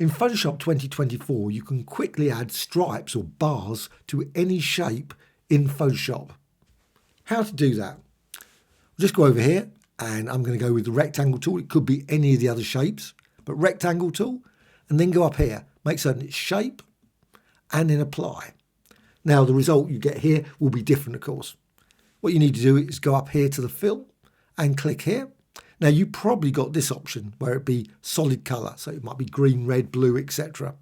In Photoshop 2024, you can quickly add stripes or bars to any shape in Photoshop. How to do that? Just go over here and I'm going to go with the rectangle tool. It could be any of the other shapes, but rectangle tool, and then go up here. Make certain it's shape and then apply. Now the result you get here will be different, of course. What you need to do is go up here to the fill and click here. Now you probably got this option where it be solid colour, so it might be green, red, blue, etc.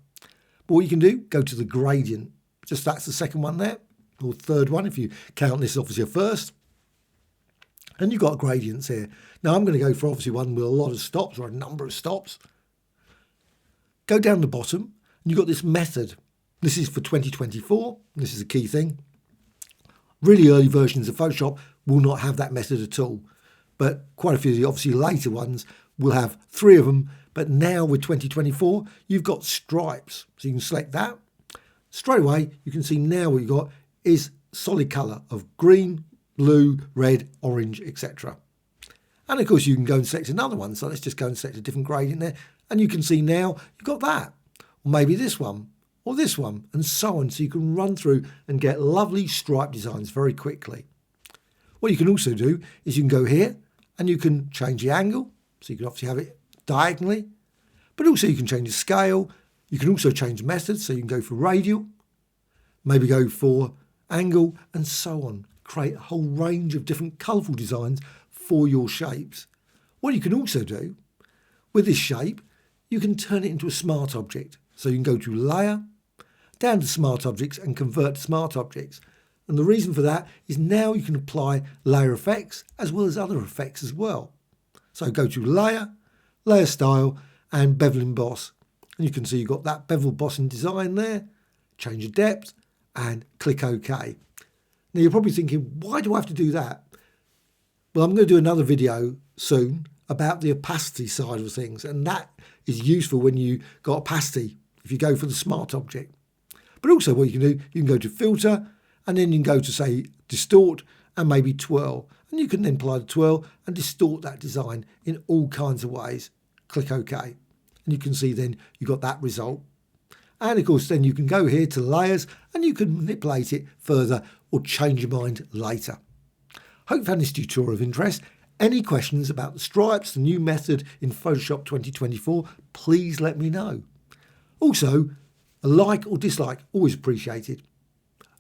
But what you can do, go to the gradient. Just that's the second one there, or third one if you count this obviously a first. And you've got gradients here. Now I'm going to go for obviously one with a lot of stops or a number of stops. Go down the bottom and you've got this method. This is for 2024. This is a key thing. Really early versions of Photoshop will not have that method at all. But quite a few of the obviously later ones will have 3 of them. But now with 2024, you've got stripes. So you can select that. Straight away, you can see now what you've got is solid colour of green, blue, red, orange, etc. And of course, you can go and select another one. So let's just go and select a different gradient there. And you can see now you've got that. Or maybe this one, or this one, and so on. So you can run through and get lovely stripe designs very quickly. What you can also do is you can go here and you can change the angle. So you can obviously have it diagonally, but also you can change the scale. You can also change the method. So you can go for radial, maybe go for angle, and so on. Create a whole range of different colourful designs for your shapes. What you can also do with this shape, you can turn it into a smart object. So you can go to layer, down to smart objects and convert to smart objects. And the reason for that is now you can apply layer effects as well as other effects as well. So go to layer, layer style and bevel emboss. And you can see you've got that bevel embossing design there. Change the depth and click OK. Now you're probably thinking, why do I have to do that? Well, I'm going to do another video soon about the opacity side of things. And that is useful when you got opacity if you go for the smart object. But also what you can do, you can go to filter and then you can go to say distort and maybe twirl. And you can then apply the twirl and distort that design in all kinds of ways. Click OK. And you can see then you've got that result. And of course then you can go here to layers and you can manipulate it further or change your mind later. Hope you found this tutorial of interest. Any questions about the stripes, the new method in Photoshop 2024, please let me know. Also, a like or dislike, always appreciated.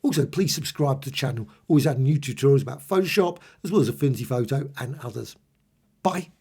Also, please subscribe to the channel. Always add new tutorials about Photoshop, as well as Affinity Photo and others. Bye.